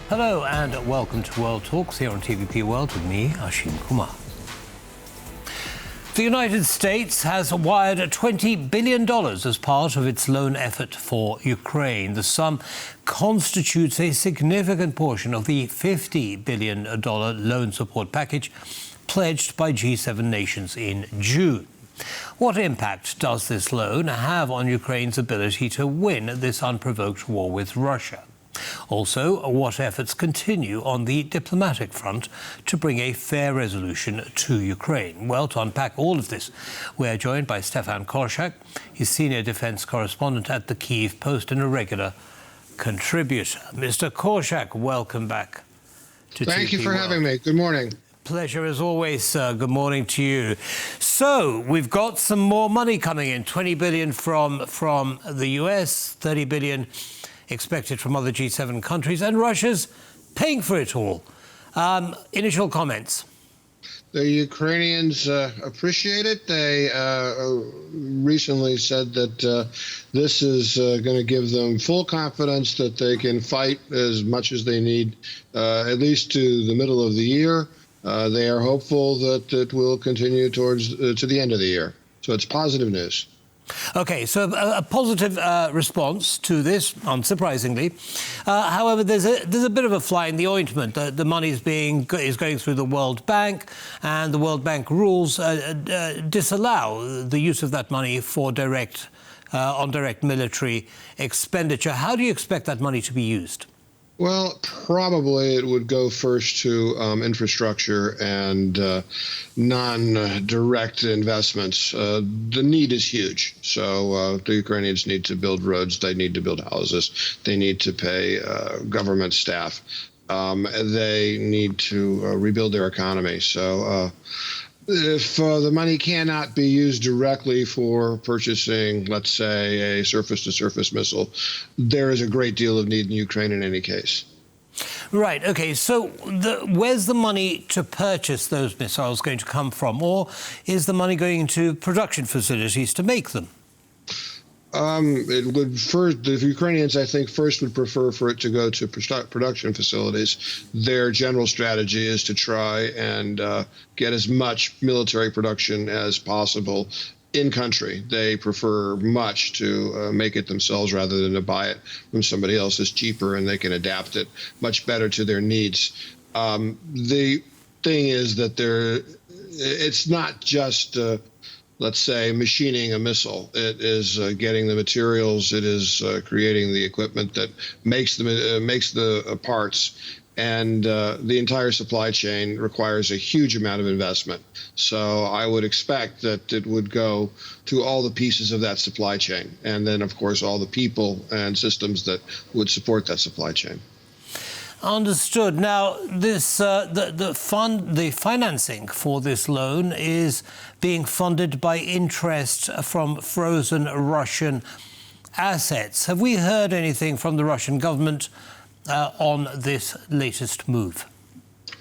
Hello and welcome to World Talks here on TVP World with me, Ashim Kumar. The United States has wired $20 billion as part of its loan effort for Ukraine. The sum constitutes a significant portion of the $50 billion loan support package pledged by G7 nations in June. What impact does this loan have on Ukraine's ability to win this unprovoked war with Russia? Also, what efforts continue on the diplomatic front to bring a fair resolution to Ukraine? Well, to unpack all of this, we're joined by Stefan Korshak. He's senior defense correspondent at the Kyiv Post and a regular contributor. Mr. Korshak, welcome back to Thank you for World. having me. Good morning. Pleasure as always, sir. Good morning to you. So we've got some more money coming in, $20 billion from the US, $30 billion expected from other G7 countries, and Russia's paying for it all. Initial comments. The Ukrainians appreciate it. They recently said that this is going to give them full confidence that they can fight as much as they need, at least to the middle of the year. They are hopeful that it will continue towards to the end of the year. So it's positive news. Okay, so a positive response to this, unsurprisingly. However, there's a bit of a fly in the ointment. The money is going through the World Bank, and the World Bank rules disallow the use of that money for direct military expenditure. How do you expect that money to be used? Well, probably it would go first to infrastructure and non-direct investments. The need is huge. So the Ukrainians need to build roads. They need to build houses. They need to pay government staff. They need to rebuild their economy. So if the money cannot be used directly for purchasing, let's say, a surface-to-surface missile, there is a great deal of need in Ukraine in any case. Right. OK, so where's the money to purchase those missiles going to come from? Or is the money going into production facilities to make them? It would first, the Ukrainians, I think, first would prefer for it to go to production facilities. Their general strategy is to try and get as much military production as possible in country. They prefer much to make it themselves rather than to buy it from somebody else. It's cheaper and they can adapt it much better to their needs. The thing is that it's not just let's say, machining a missile. It is getting the materials. It is creating the equipment that makes the parts. And the entire supply chain requires a huge amount of investment. So I would expect that it would go to all the pieces of that supply chain. And then, of course, all the people and systems that would support that supply chain. Understood. Now, this the financing for this loan is being funded by interest from frozen Russian assets. Have we heard anything from the Russian government on this latest move?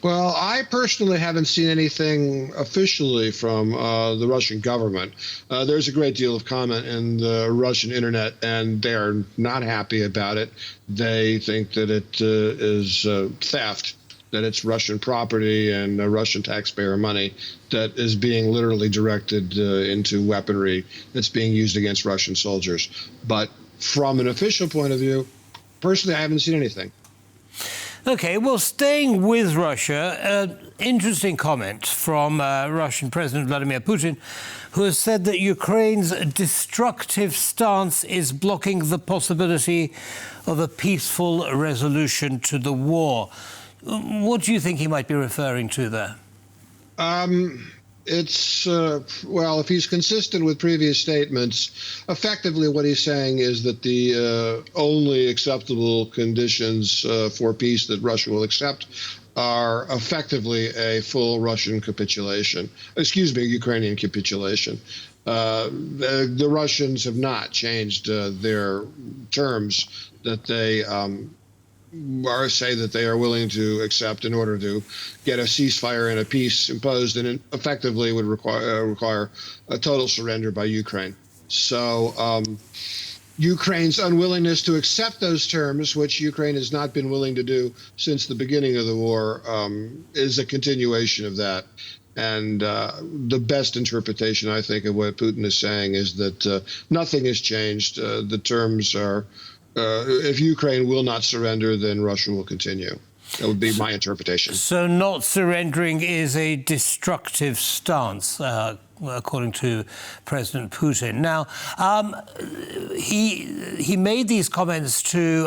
Well, I personally haven't seen anything officially from the Russian government. There's a great deal of comment in the Russian internet, and they are not happy about it. They think that it is theft, that it's Russian property and Russian taxpayer money that is being literally directed into weaponry that's being used against Russian soldiers. But from an official point of view, personally, I haven't seen anything. OK, well, staying with Russia, interesting comment from Russian President Vladimir Putin, who has said that Ukraine's destructive stance is blocking the possibility of a peaceful resolution to the war. What do you think he might be referring to there? It's, well, if he's consistent with previous statements, effectively what he's saying is that the only acceptable conditions for peace that Russia will accept are effectively a full Russian capitulation, Ukrainian capitulation. The Russians have not changed their terms that they say that they are willing to accept in order to get a ceasefire and a peace imposed, and it effectively would require a total surrender by Ukraine. So Ukraine's unwillingness to accept those terms, which Ukraine has not been willing to do since the beginning of the war, is a continuation of that. And the best interpretation, I think, of what Putin is saying is that nothing has changed. The terms are, if Ukraine will not surrender, then Russia will continue. That would be my interpretation. So not surrendering is a destructive stance, according to President Putin. Now, he made these comments to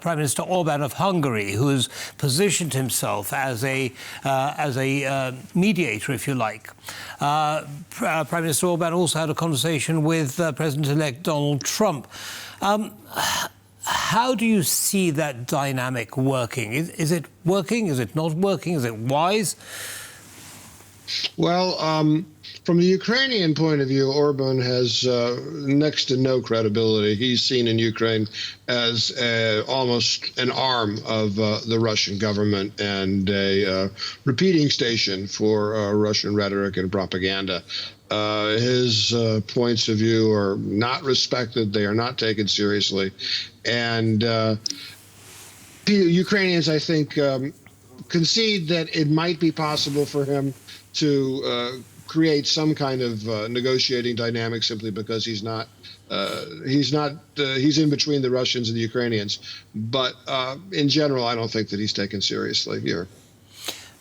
Prime Minister Orban of Hungary, who has positioned himself as a mediator, if you like. Prime Minister Orban also had a conversation with President-elect Donald Trump. How do you see that dynamic working? Is it working? Is it not working? Is it wise? Well, from the Ukrainian point of view, Orban has next to no credibility. He's seen in Ukraine as almost an arm of the Russian government and a repeating station for Russian rhetoric and propaganda. His points of view are not respected. They are not taken seriously. And Ukrainians, I think, concede that it might be possible for him to create some kind of negotiating dynamic simply because he's in between the Russians and the Ukrainians. But in general, I don't think that he's taken seriously here.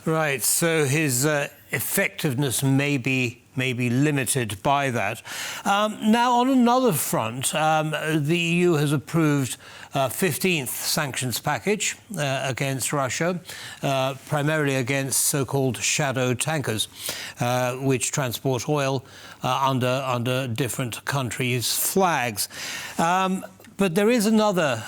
Right. So his effectiveness may be limited by that. Now, on another front, the EU has approved a 15th sanctions package against Russia, primarily against so-called shadow tankers, which transport oil under different countries' flags. But there is another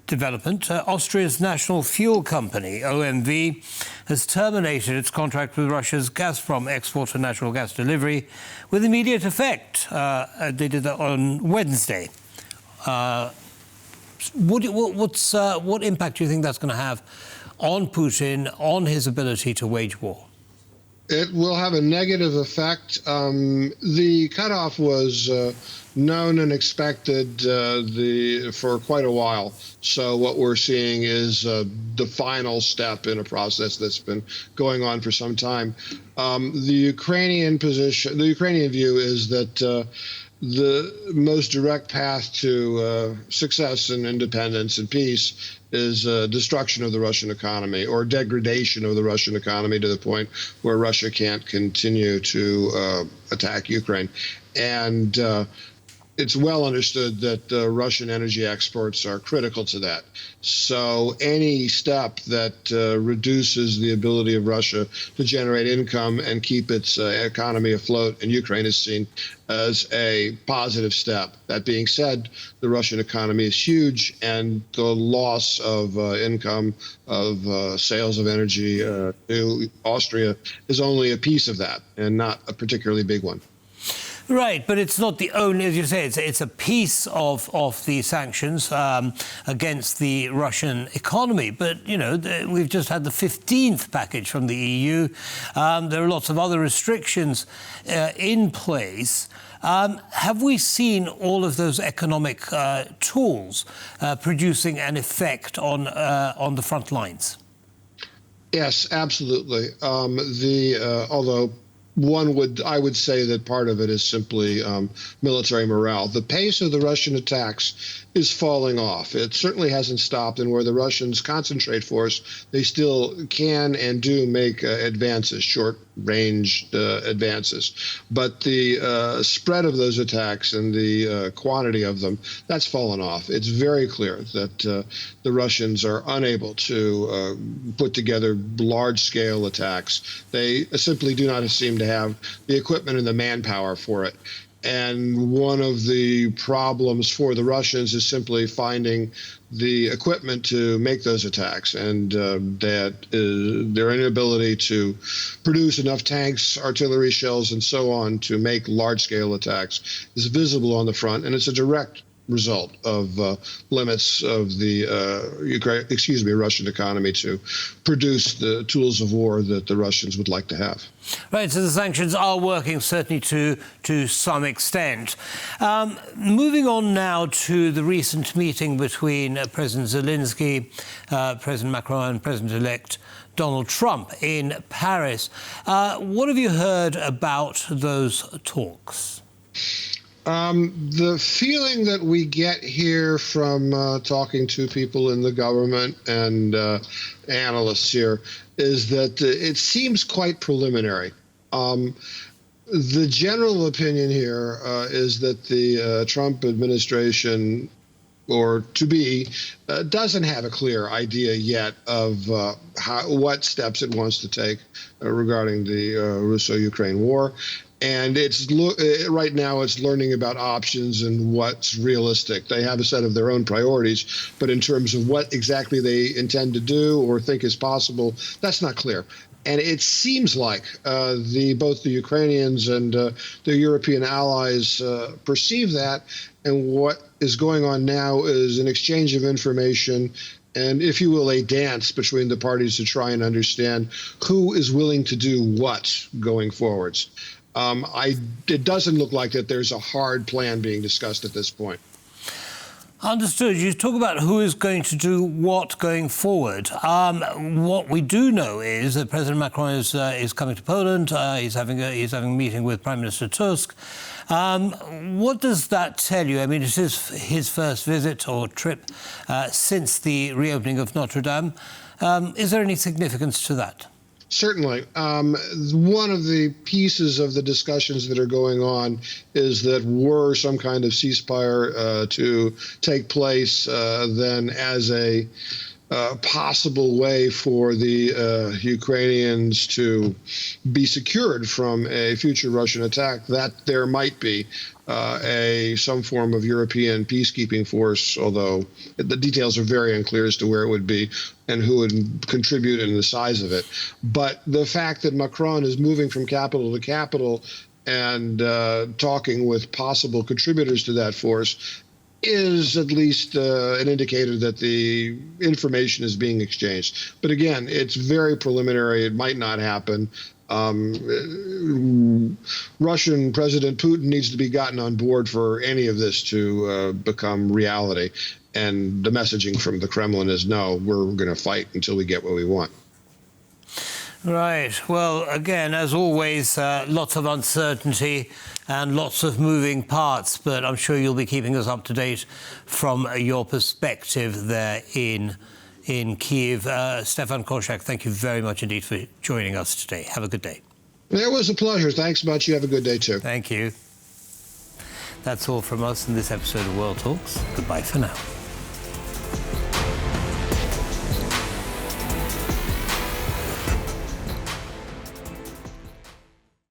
development. Austria's national fuel company, OMV, has terminated its contract with Russia's Gazprom export of natural gas delivery with immediate effect. They did that on Wednesday. What impact do you think that's going to have on Putin, on his ability to wage war? It will have a negative effect. The cutoff was known and expected for quite a while. So what we're seeing is the final step in a process that's been going on for some time. The Ukrainian view is that the most direct path to success and independence and peace is destruction of the Russian economy or degradation of the Russian economy to the point where Russia can't continue to attack Ukraine. And it's well understood that Russian energy exports are critical to that. So any step that reduces the ability of Russia to generate income and keep its economy afloat in Ukraine is seen as a positive step. That being said, the Russian economy is huge, and the loss of income, of sales of energy to Austria is only a piece of that and not a particularly big one. Right, but it's not the only, as you say, it's a piece of the sanctions against the Russian economy. But, you know, we've just had the 15th package from the EU. There are lots of other restrictions in place. Have we seen all of those economic tools producing an effect on the front lines? Yes, absolutely. Although I would say that part of it is simply military morale. The pace of the Russian attacks is falling off. It certainly hasn't stopped, and where the Russians concentrate force, they still can and do make advances, short-range advances. But the spread of those attacks and the quantity of them, that's fallen off. It's very clear that the Russians are unable to put together large-scale attacks. They simply do not seem to have the equipment and the manpower for it. And one of the problems for the Russians is simply finding the equipment to make those attacks, and that their inability to produce enough tanks, artillery shells, and so on to make large-scale attacks is visible on the front, and it's a direct result of limits of the Russian economy to produce the tools of war that the Russians would like to have. Right, so the sanctions are working, certainly to some extent. Moving on now to the recent meeting between President Zelensky, President Macron and President-elect Donald Trump in Paris. What have you heard about those talks? The feeling that we get here from talking to people in the government and analysts here is that it seems quite preliminary. The general opinion here is that the Trump administration, or to be, doesn't have a clear idea yet of what steps it wants to take regarding the Russo-Ukraine war. And right now it's learning about options and what's realistic. They have a set of their own priorities, but in terms of what exactly they intend to do or think is possible, that's not clear. And it seems like both the Ukrainians and their European allies perceive that. And what is going on now is an exchange of information and, if you will, a dance between the parties to try and understand who is willing to do what going forwards. It doesn't look like that there's a hard plan being discussed at this point. Understood. You talk about who is going to do what going forward. What we do know is that President Macron is coming to Poland. He's having a meeting with Prime Minister Tusk. What does that tell you? I mean, it is his first visit or trip since the reopening of Notre Dame. Is there any significance to that? Certainly. One of the pieces of the discussions that are going on is that were some kind of ceasefire to take place, then as a possible way for the Ukrainians to be secured from a future Russian attack, that there might be some form of European peacekeeping force, although the details are very unclear as to where it would be and who would contribute and the size of it. But the fact that Macron is moving from capital to capital and talking with possible contributors to that force is at least an indicator that the information is being exchanged. But again, it's very preliminary. It might not happen. Russian President Putin needs to be gotten on board for any of this to become reality. And the messaging from the Kremlin is, no, we're going to fight until we get what we want. Right. Well, again, as always, lots of uncertainty and lots of moving parts, but I'm sure you'll be keeping us up to date from your perspective there in Kyiv. Stefan Korshak, thank you very much indeed for joining us today. Have a good day. It was a pleasure. Thanks much. You have a good day, too. Thank you. That's all from us in this episode of World Talks. Goodbye for now.